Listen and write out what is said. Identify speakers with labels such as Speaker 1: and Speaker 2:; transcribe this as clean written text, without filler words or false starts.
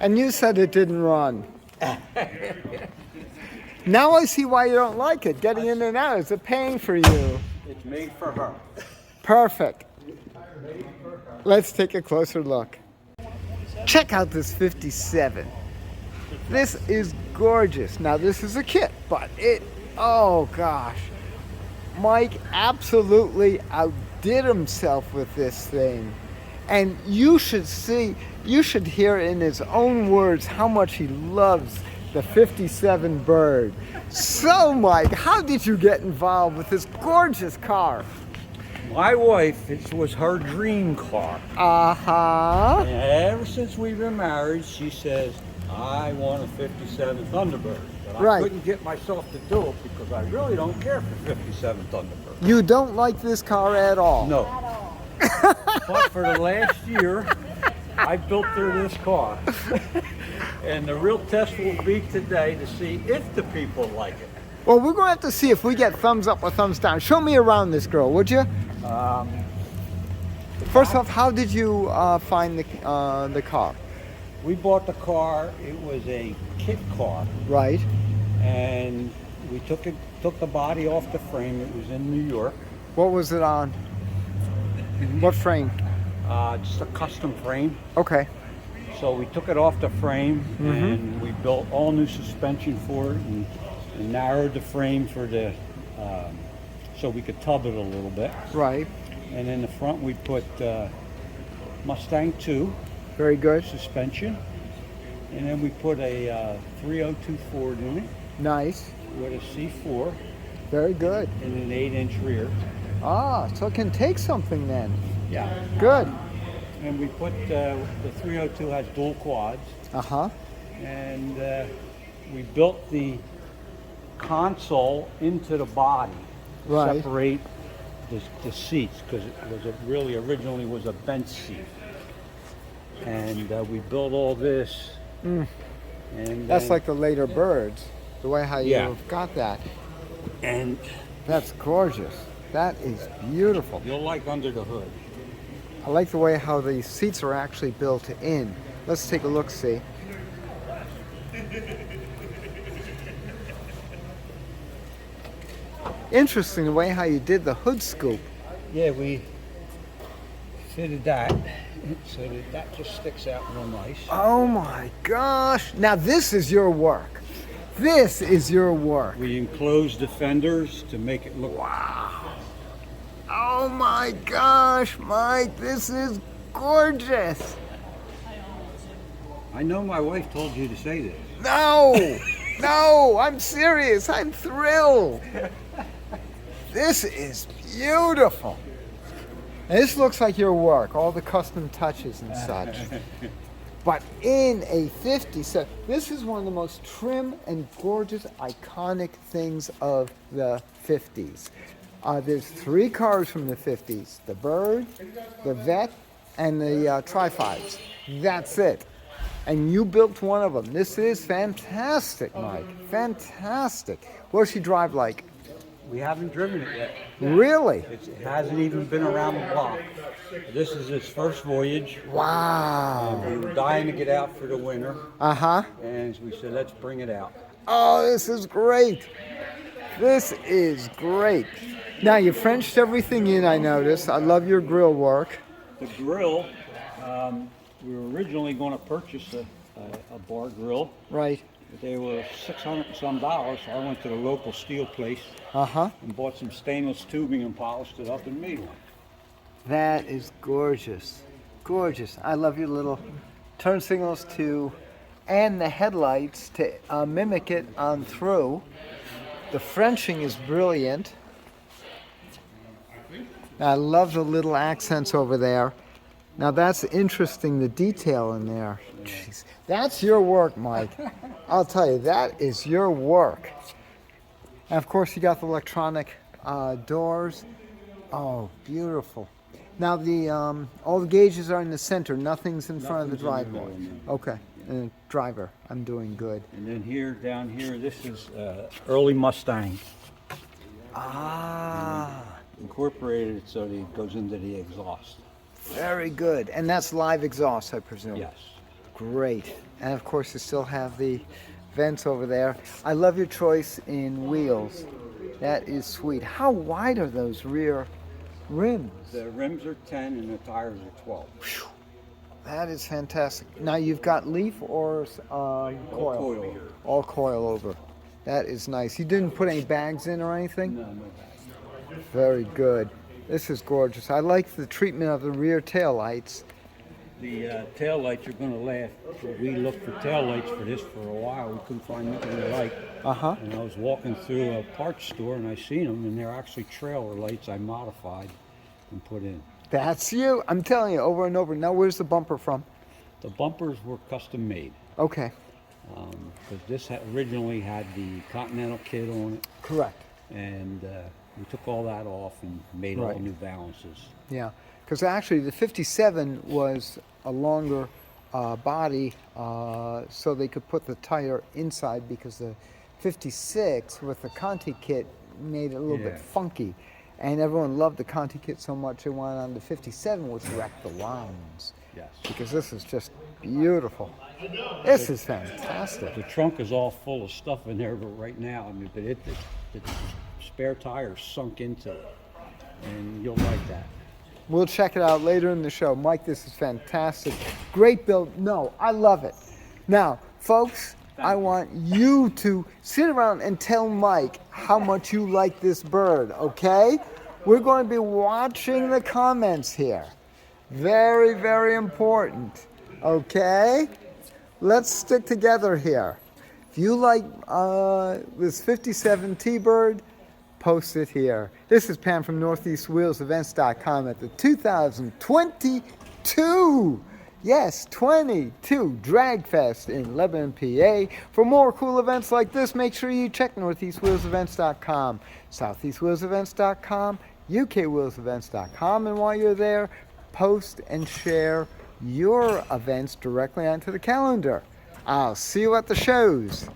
Speaker 1: And you said it didn't run. Now I see why you don't like it. Getting in and out is a pain for you.
Speaker 2: It's made for her.
Speaker 1: Perfect. Let's take a closer look. Check out this 57. This is gorgeous. Now this is a kit, but oh gosh. Mike absolutely outdid himself with this thing. And you should hear in his own words how much he loves the 57 Bird. So Mike, how did you get involved with this gorgeous car?
Speaker 2: My wife, it was her dream car.
Speaker 1: Uh-huh.
Speaker 2: And ever since we've been married, she says, I want a 57 Thunderbird. But I couldn't get myself to do it because I really don't care for 57 Thunderbird.
Speaker 1: You don't like this car at all?
Speaker 2: No. But for the last year, I built her this car. And the real test will be today to see if the people like it.
Speaker 1: Well, we're going to have to see if we get thumbs up or thumbs down. Show me around this girl, would you? First off, how did you find the car?
Speaker 2: We bought the car. It was a kit car.
Speaker 1: Right.
Speaker 2: And we took the body off the frame. It was in New York.
Speaker 1: What was it on? What frame?
Speaker 2: Just a custom frame.
Speaker 1: Okay.
Speaker 2: So we took it off the frame and we built all new suspension for it and narrowed the frame for the so we could tub it a little bit.
Speaker 1: Right.
Speaker 2: And in the front we put Mustang 2.
Speaker 1: Very good.
Speaker 2: Suspension. And then we put a 302 Ford in it.
Speaker 1: Nice.
Speaker 2: With a C4.
Speaker 1: Very good.
Speaker 2: And an 8-inch rear.
Speaker 1: Ah, so it can take something then.
Speaker 2: Yeah.
Speaker 1: Good.
Speaker 2: And we put the 302 has dual quads.
Speaker 1: Uh-huh.
Speaker 2: And we built the console into the body.
Speaker 1: Right.
Speaker 2: Separate the seats because it was really originally was a bench seat. And we built all this. And
Speaker 1: that's like the later Birds, the way how you've got that.
Speaker 2: And
Speaker 1: that's gorgeous. That is beautiful.
Speaker 2: You'll like under the hood.
Speaker 1: I like the way how the seats are actually built in. Let's take a look, see. Interesting the way how you did the hood scoop.
Speaker 2: Yeah, we fitted that so that just sticks out real nice.
Speaker 1: Oh my gosh. Now this is your work. This is your work.
Speaker 2: We enclosed the fenders to make it look...
Speaker 1: Wow. Oh my gosh, Mike, this is gorgeous.
Speaker 2: I know my wife told you to say this.
Speaker 1: No, no, I'm serious. I'm thrilled. This is beautiful. And this looks like your work, all the custom touches and such. But in a 57, this is one of the most trim and gorgeous, iconic things of the 50s. There's 3 cars from the 50s, the Bird, the Vet, and the Tri-Fives. That's it. And you built one of them. This is fantastic, Mike. Fantastic. What does she drive like?
Speaker 2: We haven't driven it yet.
Speaker 1: Really?
Speaker 2: It hasn't even been around the block. This is its first voyage.
Speaker 1: Wow.
Speaker 2: And we were dying to get out for the winter.
Speaker 1: Uh-huh.
Speaker 2: And we said, let's bring it out.
Speaker 1: Oh, this is great. This is great. Now, you Frenched everything in, I noticed. I love your grill work.
Speaker 2: The grill, we were originally going to purchase a bar grill.
Speaker 1: Right.
Speaker 2: But they were $600 and some, so I went to the local steel place and bought some stainless tubing and polished it up and made one.
Speaker 1: That is gorgeous. Gorgeous. I love your little turn signals too, and the headlights to mimic it on through. The Frenching is brilliant. I love the little accents over there. Now that's interesting, the detail in there. Jeez. That's your work, Mike. I'll tell you, that is your work. And of course you got the electronic doors. Oh, beautiful. Now the all the gauges are in the center, nothing's in front of the driver. Okay, and driver, I'm doing good.
Speaker 2: And then here, down here, this is early Mustang.
Speaker 1: Ah.
Speaker 2: Incorporated it so that it goes into the exhaust.
Speaker 1: Very good. And that's live exhaust, I presume?
Speaker 2: Yes.
Speaker 1: great. And of course, you still have the vents over there. I love your choice in wheels. That is sweet. How wide are those rear rims?
Speaker 2: The rims are 10 and the tires are 12.
Speaker 1: That is fantastic. Now you've got leaf or coil?
Speaker 2: Coil.
Speaker 1: All coil over. That is nice. You didn't put any bags in or anything?
Speaker 2: No bags.
Speaker 1: Very good. This is gorgeous. I like the treatment of the rear tail lights.
Speaker 2: The tail lights, you're going to laugh. We looked for tail lights for this for a while. We couldn't find anything we liked. And I was walking through a parts store and I seen them, and they're actually trailer lights I modified and put in.
Speaker 1: That's you. I'm telling you, over and over. Now, where's the bumper from?
Speaker 2: The bumpers were custom made.
Speaker 1: Okay.
Speaker 2: Because this originally had the Continental kit on it.
Speaker 1: Correct.
Speaker 2: And we took all that off and made all new balances.
Speaker 1: Yeah. Because actually, the 57 was a longer body, so they could put the tire inside, because the 56 with the Conti kit made it a little bit funky. And everyone loved the Conti kit so much they wanted on the 57, which wrecked the lines.
Speaker 2: Yes.
Speaker 1: Because this is just beautiful. This is fantastic.
Speaker 2: The trunk is all full of stuff in there, but right now, I mean, but the spare tire sunk into it, and you'll like that.
Speaker 1: We'll check it out later in the show. Mike, this is fantastic. Great build. No, I love it. Now, folks, I want you to sit around and tell Mike how much you like this bird, okay? We're going to be watching the comments here. Very, very important, okay? Let's stick together here. If you like this 57 T-Bird, post it here. This is Pam from NortheastWheelsEvents.com at the 2022, yes, 22 DragFest in Lebanon, PA. For more cool events like this, make sure you check NortheastWheelsEvents.com, SoutheastWheelsEvents.com, UKWheelsEvents.com, and while you're there, post and share your events directly onto the calendar. I'll see you at the shows.